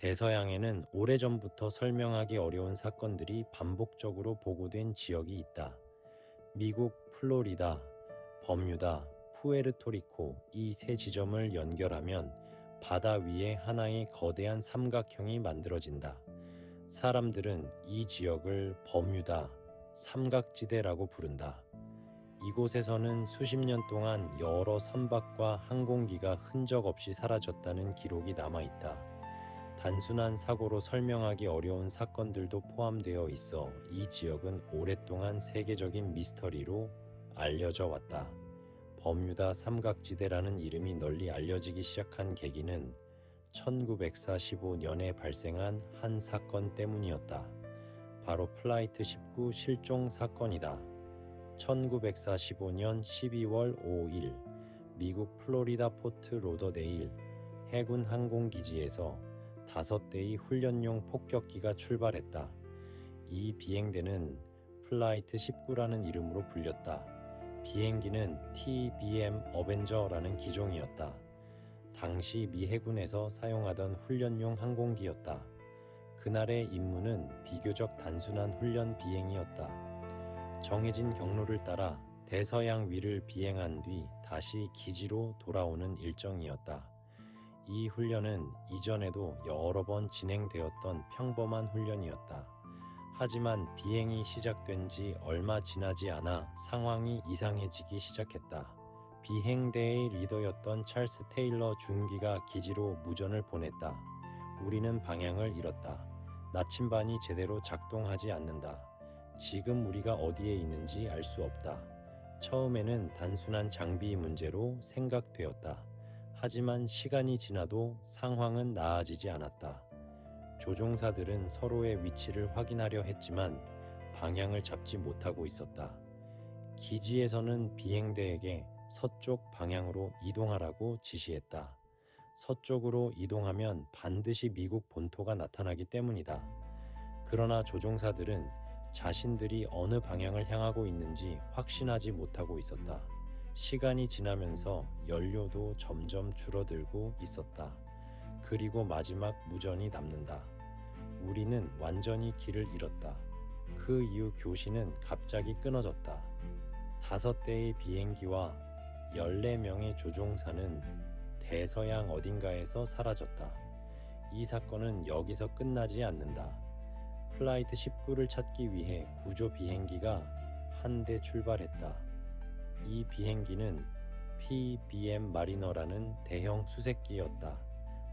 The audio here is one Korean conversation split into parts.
대서양에는 오래전부터 설명하기 어려운 사건들이 반복적으로 보고된 지역이 있다. 미국 플로리다, 버뮤다, 푸에르토리코 이 세 지점을 연결하면 바다 위에 하나의 거대한 삼각형이 만들어진다. 사람들은 이 지역을 버뮤다 삼각지대라고 부른다. 이곳에서는 수십 년 동안 여러 선박과 항공기가 흔적 없이 사라졌다는 기록이 남아있다. 단순한 사고로 설명하기 어려운 사건들도 포함되어 있어 이 지역은 오랫동안 세계적인 미스터리로 알려져 왔다. 버뮤다 삼각지대라는 이름이 널리 알려지기 시작한 계기는 1945년에 발생한 한 사건 때문이었다. 바로 플라이트 19 실종 사건이다. 1945년 12월 5일 미국 플로리다 포트 로더데일 해군 항공기지에서 5대의 훈련용 폭격기가 출발했다. 이 비행대는 플라이트 19라는 이름으로 불렸다. 비행기는 TBM 어벤저라는 기종이었다. 당시 미 해군에서 사용하던 훈련용 항공기였다. 그날의 임무는 비교적 단순한 훈련 비행이었다. 정해진 경로를 따라 대서양 위를 비행한 뒤 다시 기지로 돌아오는 일정이었다. 이 훈련은 이전에도 여러 번 진행되었던 평범한 훈련이었다. 하지만 비행이 시작된 지 얼마 지나지 않아 상황이 이상해지기 시작했다. 비행대의 리더였던 찰스 테일러 중기가 기지로 무전을 보냈다. 우리는 방향을 잃었다. 나침반이 제대로 작동하지 않는다. 지금 우리가 어디에 있는지 알 수 없다. 처음에는 단순한 장비 문제로 생각되었다. 하지만 시간이 지나도 상황은 나아지지 않았다. 조종사들은 서로의 위치를 확인하려 했지만 방향을 잡지 못하고 있었다. 기지에서는 비행대에게 서쪽 방향으로 이동하라고 지시했다. 서쪽으로 이동하면 반드시 미국 본토가 나타나기 때문이다. 그러나 조종사들은 자신들이 어느 방향을 향하고 있는지 확신하지 못하고 있었다. 시간이 지나면서 연료도 점점 줄어들고 있었다. 그리고 마지막 무전이 남는다. 우리는 완전히 길을 잃었다. 그 이후 교신은 갑자기 끊어졌다. 5대의 비행기와 14명의 조종사는 대서양 어딘가에서 사라졌다. 이 사건은 여기서 끝나지 않는다. 플라이트 19를 찾기 위해 구조 비행기가 한 대 출발했다. 이 비행기는 PBM 마리너라는 대형 수색기였다.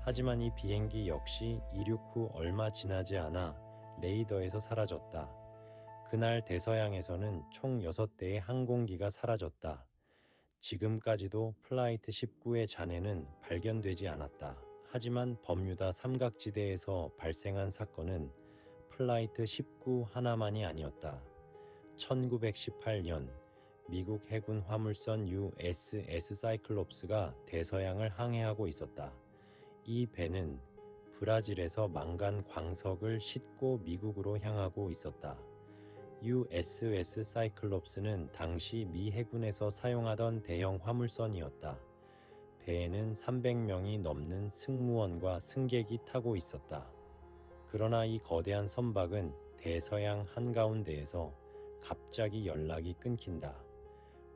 하지만 이 비행기 역시 이륙 후 얼마 지나지 않아 레이더에서 사라졌다. 그날 대서양에서는 총 6대의 항공기가 사라졌다. 지금까지도 플라이트 19의 잔해는 발견되지 않았다. 하지만 버뮤다 삼각지대에서 발생한 사건은 플라이트 19 하나만이 아니었다. 1918년 미국 해군 화물선 USS 사이클롭스가 대서양을 항해하고 있었다. 이 배는 브라질에서 망간 광석을 싣고 미국으로 향하고 있었다. USS 사이클롭스는 당시 미 해군에서 사용하던 대형 화물선이었다. 배에는 300명이 넘는 승무원과 승객이 타고 있었다. 그러나 이 거대한 선박은 대서양 한가운데에서 갑자기 연락이 끊긴다.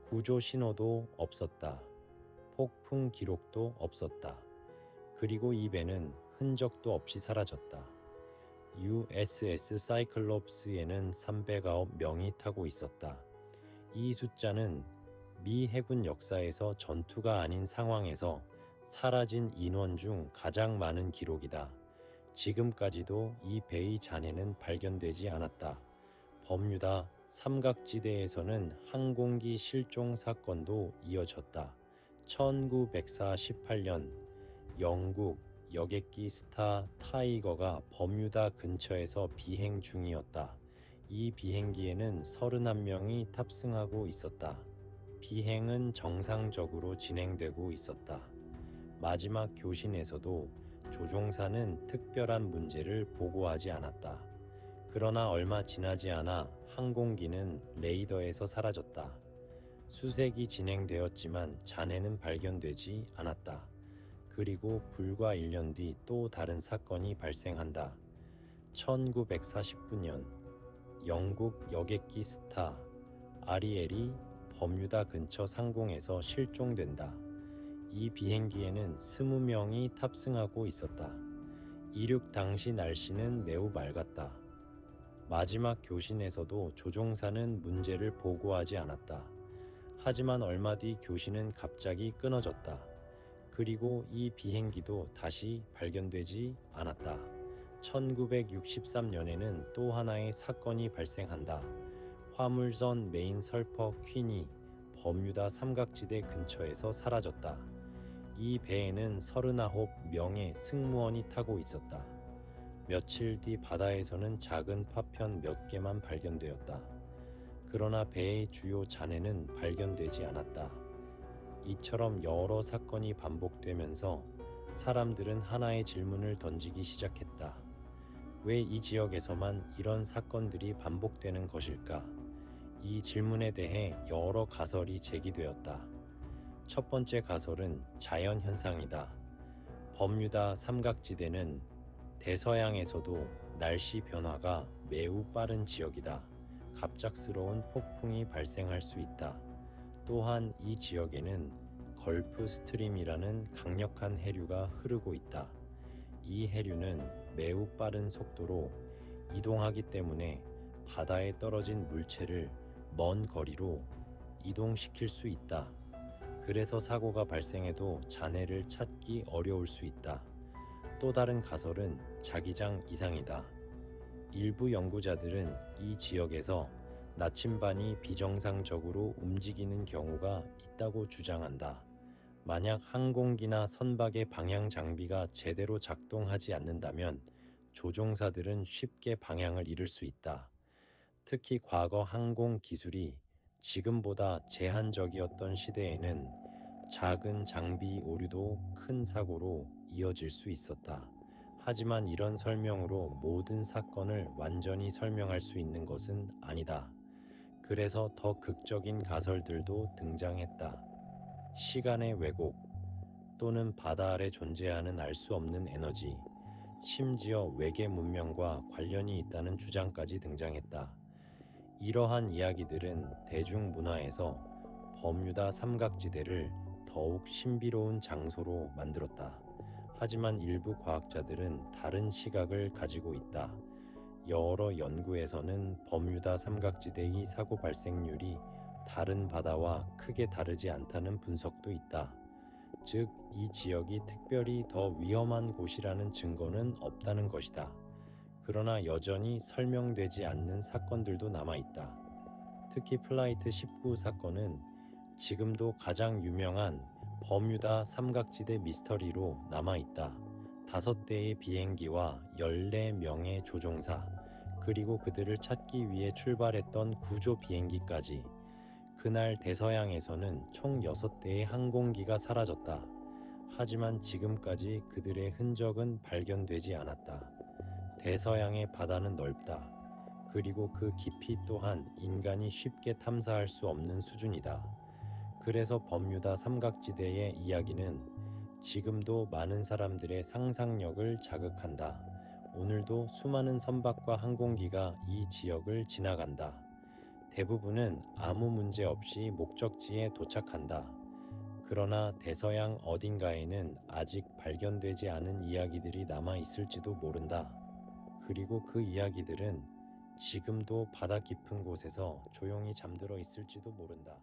구조 신호도 없었다. 폭풍 기록도 없었다. 그리고 이 배는 흔적도 없이 사라졌다. USS 사이클롭스에는 309명이 타고 있었다. 이 숫자는 미 해군 역사에서 전투가 아닌 상황에서 사라진 인원 중 가장 많은 기록이다. 지금까지도 이 배의 잔해는 발견되지 않았다. 버뮤다 삼각지대에서는 항공기 실종 사건도 이어졌다. 1948년 영국 여객기 스타 타이거가 버뮤다 근처에서 비행 중이었다. 이 비행기에는 31명이 탑승하고 있었다. 비행은 정상적으로 진행되고 있었다. 마지막 교신에서도 조종사는 특별한 문제를 보고하지 않았다. 그러나 얼마 지나지 않아 항공기는 레이더에서 사라졌다. 수색이 진행되었지만 잔해는 발견되지 않았다. 그리고 불과 1년 뒤 또 다른 사건이 발생한다. 1949년 영국 여객기 스타 아리엘이 버뮤다 근처 상공에서 실종된다. 이 비행기에는 20명이 탑승하고 있었다. 이륙 당시 날씨는 매우 맑았다. 마지막 교신에서도 조종사는 문제를 보고하지 않았다. 하지만 얼마 뒤 교신은 갑자기 끊어졌다. 그리고 이 비행기도 다시 발견되지 않았다. 1963년에는 또 하나의 사건이 발생한다. 화물선 메인 설퍼 퀸이 버뮤다 삼각지대 근처에서 사라졌다. 이 배에는 39명의 승무원이 타고 있었다. 며칠 뒤 바다에서는 작은 파편 몇 개만 발견되었다. 그러나 배의 주요 잔해는 발견되지 않았다. 이처럼 여러 사건이 반복되면서 사람들은 하나의 질문을 던지기 시작했다. 왜 이 지역에서만 이런 사건들이 반복되는 것일까? 이 질문에 대해 여러 가설이 제기되었다. 첫 번째 가설은 자연현상이다. 버뮤다 삼각지대는 대서양에서도 날씨 변화가 매우 빠른 지역이다. 갑작스러운 폭풍이 발생할 수 있다. 또한 이 지역에는 걸프 스트림이라는 강력한 해류가 흐르고 있다. 이 해류는 매우 빠른 속도로 이동하기 때문에 바다에 떨어진 물체를 먼 거리로 이동시킬 수 있다. 그래서 사고가 발생해도 잔해를 찾기 어려울 수 있다. 또 다른 가설은 자기장 이상이다. 일부 연구자들은 이 지역에서 나침반이 비정상적으로 움직이는 경우가 있다고 주장한다. 만약 항공기나 선박의 방향 장비가 제대로 작동하지 않는다면 조종사들은 쉽게 방향을 잃을 수 있다. 특히 과거 항공 기술이 지금보다 제한적이었던 시대에는 작은 장비 오류도 큰 사고로 이어질 수 있었다. 하지만 이런 설명으로 모든 사건을 완전히 설명할 수 있는 것은 아니다. 그래서 더 극적인 가설들도 등장했다. 시간의 왜곡 또는 바다 아래 존재하는 알 수 없는 에너지, 심지어 외계 문명과 관련이 있다는 주장까지 등장했다. 이러한 이야기들은 대중문화에서 버뮤다 삼각지대를 더욱 신비로운 장소로 만들었다. 하지만 일부 과학자들은 다른 시각을 가지고 있다. 여러 연구에서는 버뮤다 삼각지대의 사고 발생률이 다른 바다와 크게 다르지 않다는 분석도 있다. 즉, 이 지역이 특별히 더 위험한 곳이라는 증거는 없다는 것이다. 그러나 여전히 설명되지 않는 사건들도 남아있다. 특히 플라이트 19 사건은 지금도 가장 유명한 버뮤다 삼각지대 미스터리로 남아있다. 5대의 비행기와 14명의 조종사, 그리고 그들을 찾기 위해 출발했던 구조 비행기까지. 그날 대서양에서는 총 6대의 항공기가 사라졌다. 하지만 지금까지 그들의 흔적은 발견되지 않았다. 대서양의 바다는 넓다. 그리고 그 깊이 또한 인간이 쉽게 탐사할 수 없는 수준이다. 그래서 버뮤다 삼각지대의 이야기는 지금도 많은 사람들의 상상력을 자극한다. 오늘도 수많은 선박과 항공기가 이 지역을 지나간다. 대부분은 아무 문제 없이 목적지에 도착한다. 그러나 대서양 어딘가에는 아직 발견되지 않은 이야기들이 남아 있을지도 모른다. 그리고 그 이야기들은 지금도 바다 깊은 곳에서 조용히 잠들어 있을지도 모른다.